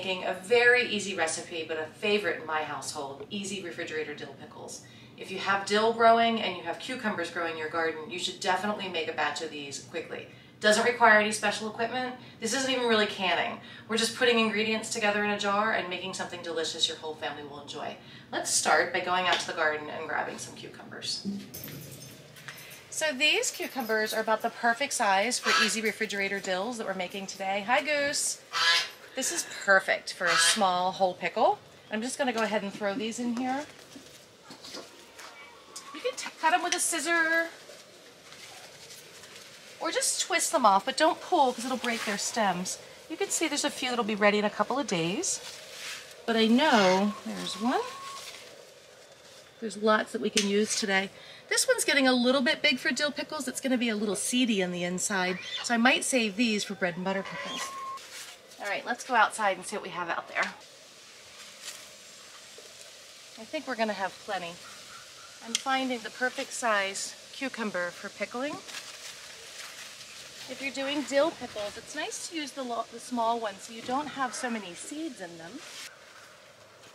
making a very easy recipe, but a favorite in my household, easy refrigerator dill pickles. If you have dill growing and you have cucumbers growing in your garden, you should definitely make a batch of these quickly. Doesn't require any special equipment. This isn't even really canning. We're just putting ingredients together in a jar and making something delicious your whole family will enjoy. Let's start by going out to the garden and grabbing some cucumbers. So these cucumbers are about the perfect size for easy refrigerator dills that we're making today. Hi, Goose. This is perfect for a small whole pickle. I'm just going to go ahead and throw these in here. You can cut them with a scissor or just twist them off, but don't pull because it'll break their stems. You can see there's a few that'll be ready in a couple of days, but I know there's one. There's lots that we can use today. This one's getting a little bit big for dill pickles. It's going to be a little seedy on the inside, so I might save these for bread and butter pickles. All right, let's go outside and see what we have out there. I think we're going to have plenty. I'm finding the perfect size cucumber for pickling. If you're doing dill pickles, it's nice to use the small ones so you don't have so many seeds in them.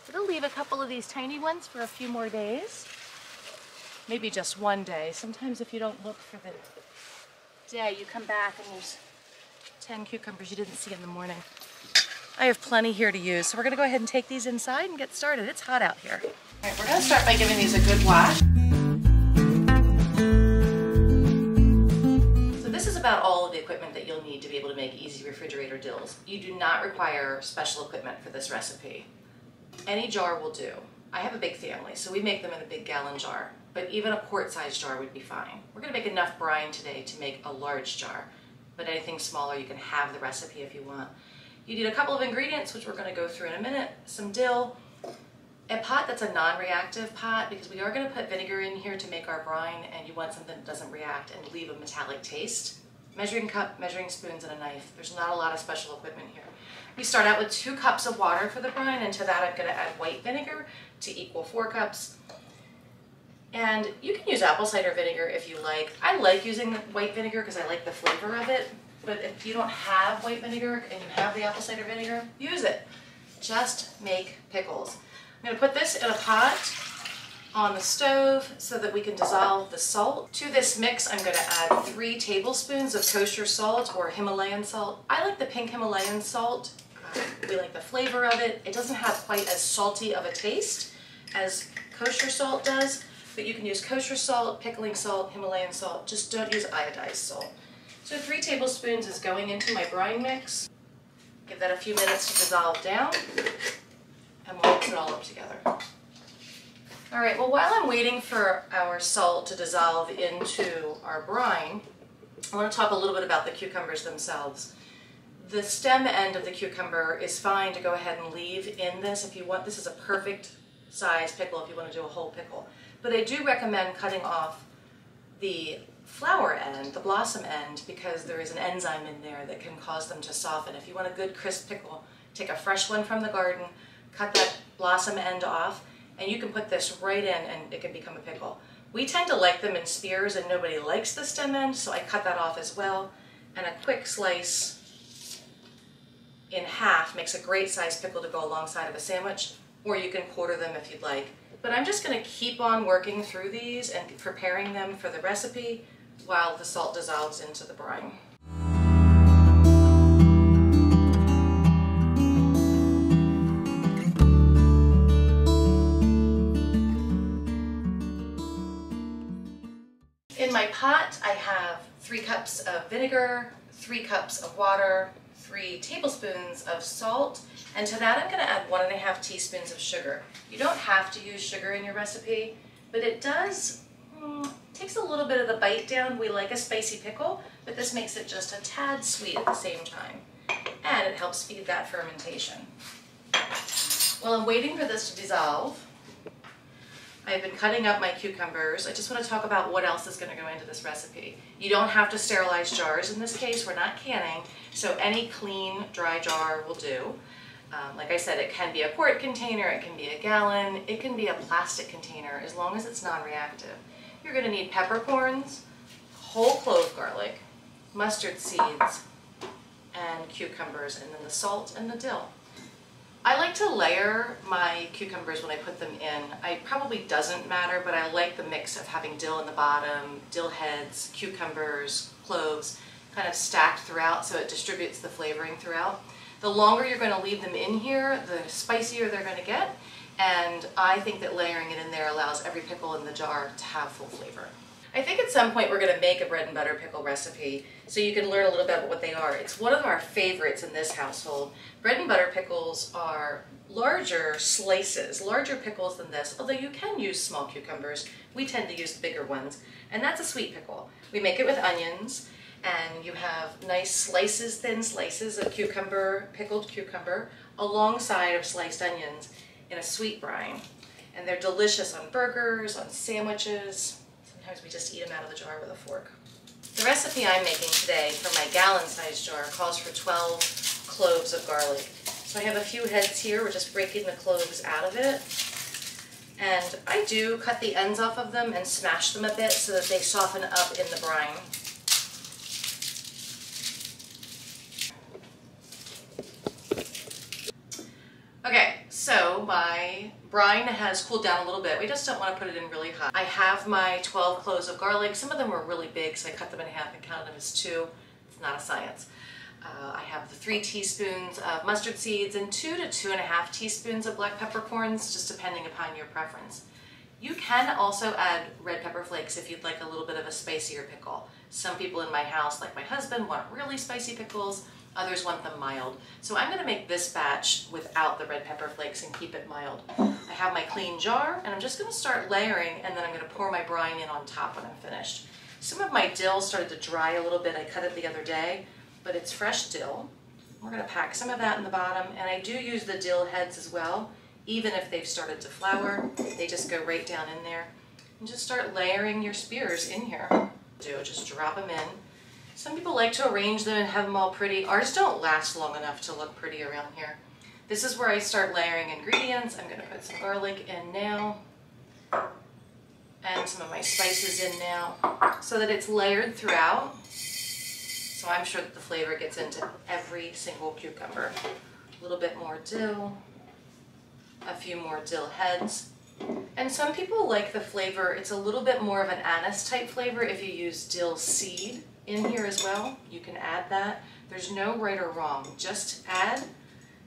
It'll leave a couple of these tiny ones for a few more days. Maybe just one day. Sometimes if you don't look for the day, you come back and there's 10 cucumbers you didn't see in the morning. I have plenty here to use, so we're gonna go ahead and take these inside and get started. It's hot out here. All right, we're gonna start by giving these a good wash. So this is about all of the equipment that you'll need to be able to make easy refrigerator dills. You do not require special equipment for this recipe. Any jar will do. I have a big family, so we make them in a big gallon jar, but even a quart-sized jar would be fine. We're gonna make enough brine today to make a large jar, but anything smaller, you can have the recipe if you want. You need a couple of ingredients, which we're gonna go through in a minute. Some dill, a pot that's a non-reactive pot, because we are gonna put vinegar in here to make our brine, and you want something that doesn't react and leave a metallic taste. Measuring cup, measuring spoons, and a knife. There's not a lot of special equipment here. We start out with 2 cups of water for the brine, and to that I'm gonna add white vinegar to equal 4 cups. And you can use apple cider vinegar if you like. I like using the white vinegar because I like the flavor of it, but if you don't have white vinegar and you have the apple cider vinegar, use it. Just make pickles. I'm gonna put this in a pot on the stove so that we can dissolve the salt. To this mix, I'm gonna add 3 tablespoons of kosher salt or Himalayan salt. I like the pink Himalayan salt. We like the flavor of it. It doesn't have quite as salty of a taste as kosher salt does, but you can use kosher salt, pickling salt, Himalayan salt. Just don't use iodized salt. So 3 tablespoons is going into my brine mix. Give that a few minutes to dissolve down, and we'll mix it all up together. All right, well, while I'm waiting for our salt to dissolve into our brine, I want to talk a little bit about the cucumbers themselves. The stem end of the cucumber is fine to go ahead and leave in this if you want. This is a perfect size pickle if you want to do a whole pickle. But I do recommend cutting off the flower end, the blossom end, because there is an enzyme in there that can cause them to soften. If you want a good crisp pickle, take a fresh one from the garden, cut that blossom end off, and you can put this right in and it can become a pickle. We tend to like them in spears and nobody likes the stem end, so I cut that off as well. And a quick slice in half makes a great sized pickle to go alongside of a sandwich, or you can quarter them if you'd like. But I'm just going to keep on working through these and preparing them for the recipe while the salt dissolves into the brine. In my pot, I have 3 cups of vinegar, 3 cups of water, 3 tablespoons of salt, and to that I'm going to add 1½ teaspoons of sugar. You don't have to use sugar in your recipe, but it does, takes a little bit of the bite down. We like a spicy pickle, but this makes it just a tad sweet at the same time, and it helps feed that fermentation. While I'm waiting for this to dissolve, I've been cutting up my cucumbers. I just want to talk about what else is going to go into this recipe. You don't have to sterilize jars in this case. We're not canning, so any clean, dry jar will do. Like I said, it can be a quart container, it can be a gallon, it can be a plastic container, as long as it's non-reactive. You're going to need peppercorns, whole clove garlic, mustard seeds, and cucumbers, and then the salt and the dill. I like to layer my cucumbers when I put them in. It probably doesn't matter, but I like the mix of having dill in the bottom, dill heads, cucumbers, cloves, kind of stacked throughout so it distributes the flavoring throughout. The longer you're going to leave them in here, the spicier they're going to get, and I think that layering it in there allows every pickle in the jar to have full flavor. I think at some point we're going to make a bread and butter pickle recipe so you can learn a little bit about what they are. It's one of our favorites in this household. Bread and butter pickles are larger slices, larger pickles than this, although you can use small cucumbers. We tend to use the bigger ones, and that's a sweet pickle. We make it with onions, and you have nice slices, thin slices of cucumber, pickled cucumber, alongside of sliced onions in a sweet brine. And they're delicious on burgers, on sandwiches. Sometimes we just eat them out of the jar with a fork. The recipe I'm making today for my gallon-sized jar calls for 12 cloves of garlic. So I have a few heads here. We're just breaking the cloves out of it. And I do cut the ends off of them and smash them a bit so that they soften up in the brine. Okay, so my brine has cooled down a little bit. We just don't want to put it in really hot. I have my 12 cloves of garlic. Some of them were really big, so I cut them in half and counted them as 2. It's not a science. I have the 3 teaspoons of mustard seeds and 2 to 2.5 teaspoons of black peppercorns, just depending upon your preference. You can also add red pepper flakes if you'd like a little bit of a spicier pickle. Some people in my house, like my husband, want really spicy pickles. Others want them mild. So I'm going to make this batch without the red pepper flakes and keep it mild. I have my clean jar, and I'm just going to start layering, and then I'm going to pour my brine in on top when I'm finished. Some of my dill started to dry a little bit. I cut it the other day, but it's fresh dill. We're going to pack some of that in the bottom, and I do use the dill heads as well. Even if they've started to flour, they just go right down in there. And just start layering your spears in here. Just drop them in. Some people like to arrange them and have them all pretty. Ours don't last long enough to look pretty around here. This is where I start layering ingredients. I'm going to put some garlic in now, and some of my spices in now, so that it's layered throughout. So I'm sure that the flavor gets into every single cucumber. A little bit more dill, a few more dill heads. And some people like the flavor, it's a little bit more of an anise type flavor if you use dill seed in here as well. You can add that. There's no right or wrong. Just add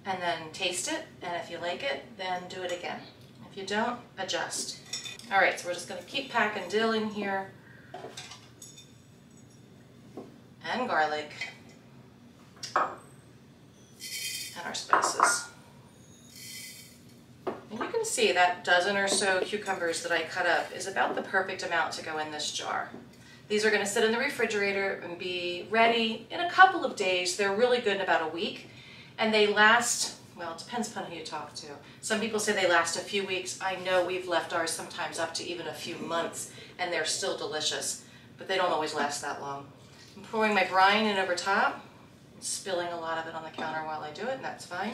and then taste it, and if you like it, then do it again. If you don't, adjust. All right, so we're just going to keep packing dill in here, and garlic, and our spices. And you can see that dozen or so cucumbers that I cut up is about the perfect amount to go in this jar. These are going to sit in the refrigerator and be ready in a couple of days. They're really good in about a week, and they last, well, it depends upon who you talk to. Some people say they last a few weeks. I know we've left ours sometimes up to even a few months, and they're still delicious, but they don't always last that long. I'm pouring my brine in over top, spilling a lot of it on the counter while I do it, and that's fine.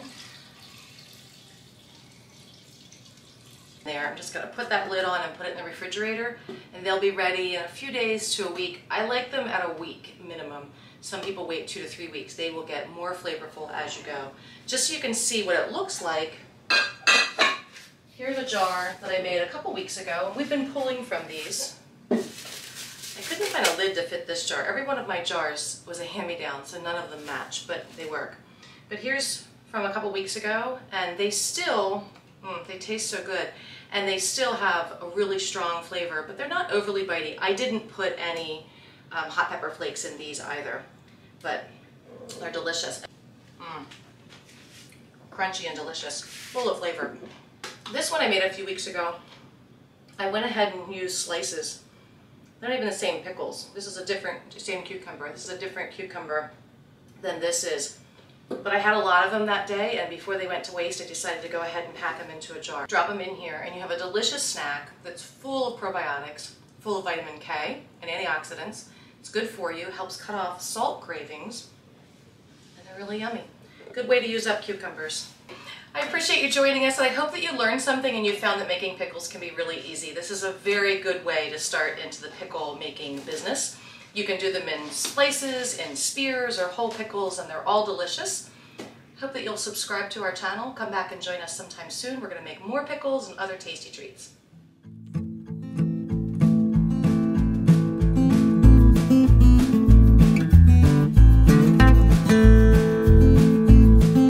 There, I'm just going to put that lid on and put it in the refrigerator, and they'll be ready in a few days to a week. I like them at a week minimum. Some people wait 2 to 3 weeks. They will get more flavorful as you go. Just so you can see what it looks like, here's a jar that I made a couple weeks ago. We've been pulling from these. I couldn't find a lid to fit this jar. Every one of my jars was a hand-me-down, so none of them match, but they work. But here's from a couple weeks ago, and they still, they taste so good. And they still have a really strong flavor, but they're not overly bitey. I didn't put any hot pepper flakes in these either, but they're delicious. Crunchy and delicious, full of flavor. This one I made a few weeks ago. I went ahead and used slices. They're not even the same pickles. This is a different, same cucumber. This is a different cucumber than this is. But I had a lot of them that day, and before they went to waste, I decided to go ahead and pack them into a jar. Drop them in here, and you have a delicious snack that's full of probiotics, full of vitamin K and antioxidants. It's good for you, helps cut off salt cravings, and they're really yummy. Good way to use up cucumbers. I appreciate you joining us, and I hope that you learned something and you found that making pickles can be really easy. This is a very good way to start into the pickle making business. You can do them in slices, in spears, or whole pickles, and they're all delicious. Hope that you'll subscribe to our channel. Come back and join us sometime soon. We're going to make more pickles and other tasty treats.